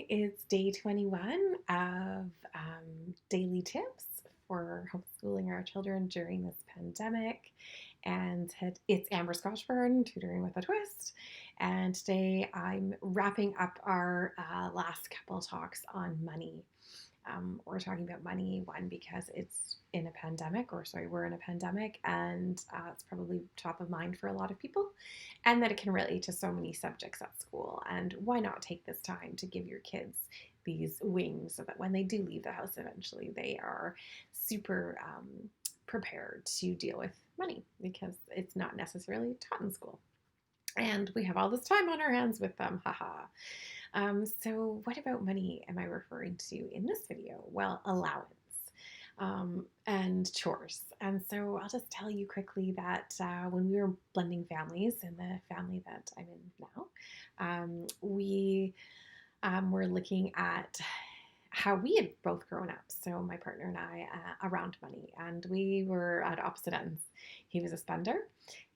Today is day 21 of daily tips for homeschooling our children during this pandemic. And it's Amber Scotchburn, tutoring with a twist. And today I'm wrapping up our last couple talks on money. We're talking about money, one, because it's in a pandemic, or sorry, we're in a pandemic, and it's probably top of mind for a lot of people, and that it can relate to so many subjects at school. And why not take this time to give your kids these wings so that when they do leave the house eventually, they are super prepared to deal with money because it's not necessarily taught in school. And we have all this time on our hands with them, haha. So, what about money am I referring to in this video? Well, allowance and chores. And so, I'll just tell you quickly that when we were blending families in the family that I'm in now, we were looking at how we had both grown up. So my partner and I around money, and we were at opposite ends. He was a spender,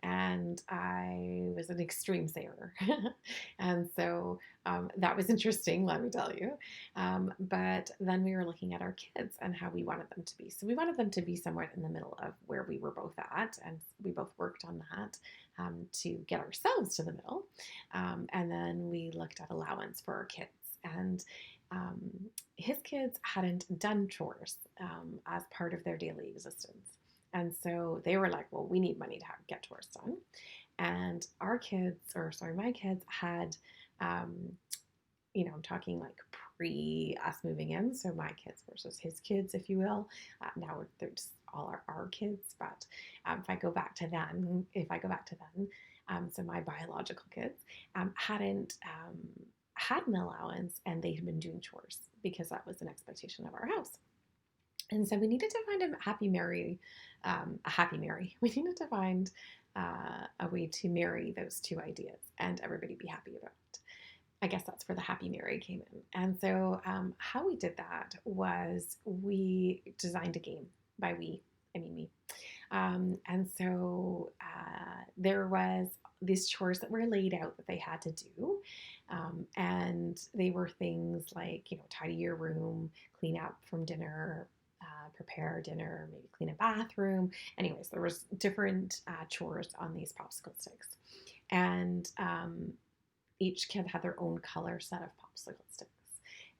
and I was an extreme saver, and so that was interesting. Let me tell you. But then we were looking at our kids and how we wanted them to be. So we wanted them to be somewhere in the middle of where we were both at, and we both worked on that to get ourselves to the middle. And then we looked at allowance for our kids, and um, his kids hadn't done chores as part of their daily existence. And so they were like, well, we need money to get chores done. And our kids, or sorry, my kids had, I'm talking like pre us moving in. So my kids versus his kids, if you will. Now they're just all our kids. But if I go back to then, so my biological kids hadn't had an allowance, and they had been doing chores because that was an expectation of our house. And so we needed to find a happy marry. We needed to find a way to marry those two ideas and everybody be happy about it. I guess that's where the happy marry came in. And so how we did that was we designed a game. By we, I mean me. And so there was these chores that were laid out that they had to do. And they were things like, tidy your room, clean up from dinner, prepare dinner, maybe clean a bathroom. Anyways, there was different chores on these popsicle sticks. And each kid had their own color set of popsicle sticks.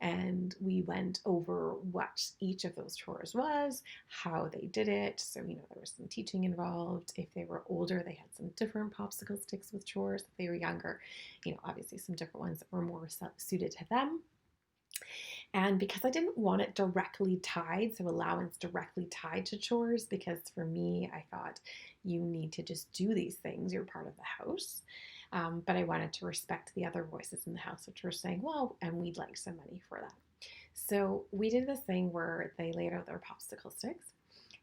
And we went over what each of those chores was, how they did it. So, there was some teaching involved. If they were older, they had some different popsicle sticks with chores. If they were younger, obviously some different ones that were more suited to them. And because I didn't want it directly tied, so allowance directly tied to chores, because for me, I thought you need to just do these things. You're part of the house. But I wanted to respect the other voices in the house, which were saying, well, and we'd like some money for that. So we did this thing where they laid out their popsicle sticks.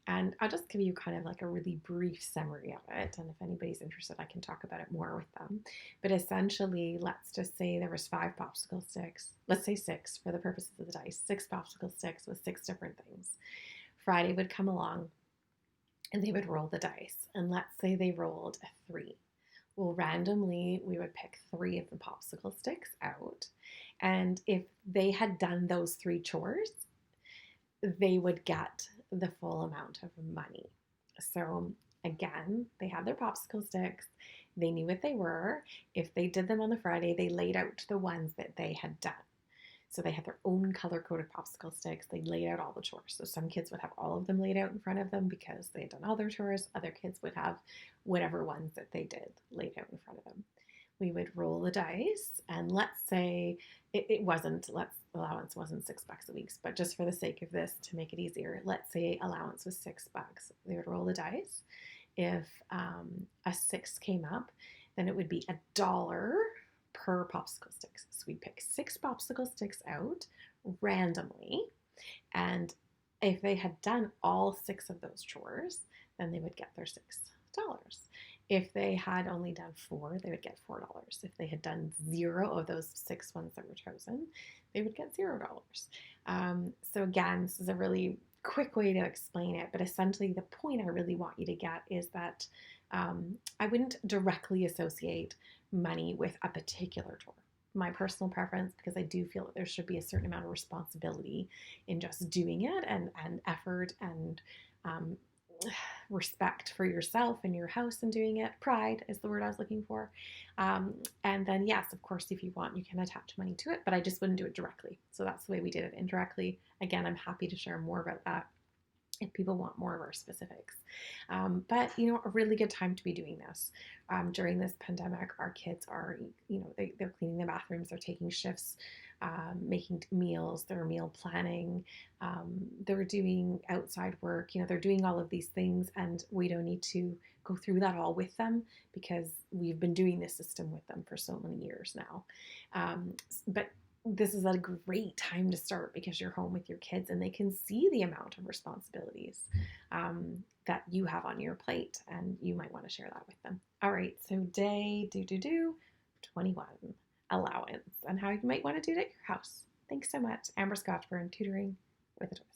And I'll just give you kind of like a really brief summary of it. And if anybody's interested, I can talk about it more with them. But essentially, let's just say there was 5 popsicle sticks. Let's say 6 for the purposes of the dice. 6 popsicle sticks with 6 different things. Friday would come along and they would roll the dice. And let's say they rolled a 3. Well, randomly, we would pick 3 of the popsicle sticks out. And if they had done those 3 chores, they would get the full amount of money. So again, they had their popsicle sticks. They knew what they were. If they did them on the Friday, they laid out the ones that they had done. So they had their own color-coded popsicle sticks. They laid out all the chores. So some kids would have all of them laid out in front of them because they had done all their chores. Other kids would have whatever ones that they did laid out in front of them. We would roll the dice, and let's say allowance wasn't $6 a week, but just for the sake of this, to make it easier, let's say allowance was $6. They would roll the dice. If a 6 came up, then it would be $1 per popsicle sticks. So we'd pick 6 popsicle sticks out randomly, and if they had done all 6 of those chores, then they would get their $6. If they had only done 4, they would get $4. If they had done 0 of those 6 ones that were chosen, they would get $0. So again, this is a really quick way to explain it, but essentially the point I really want you to get is that I wouldn't directly associate money with a particular chore. my personal preference, because I do feel that there should be a certain amount of responsibility in just doing it, and effort, and um, respect for yourself and your house and doing it. Pride is the word I was looking for. And then, yes, of course, if you want, you can attach money to it, but I just wouldn't do it directly. So that's the way we did it indirectly. Again, I'm happy to share more about that if people want more of our specifics. But, a really good time to be doing this. During this pandemic, our kids are, they're cleaning the bathrooms, they're taking shifts, making meals, they're meal planning, they're doing outside work, they're doing all of these things, and we don't need to go through that all with them because we've been doing this system with them for so many years now. But this is a great time to start because you're home with your kids and they can see the amount of responsibilities that you have on your plate, and you might want to share that with them. All right, so day 21, allowance, and how you might want to do it at your house. Thanks so much. Amber Scotchburn, tutoring with a twist.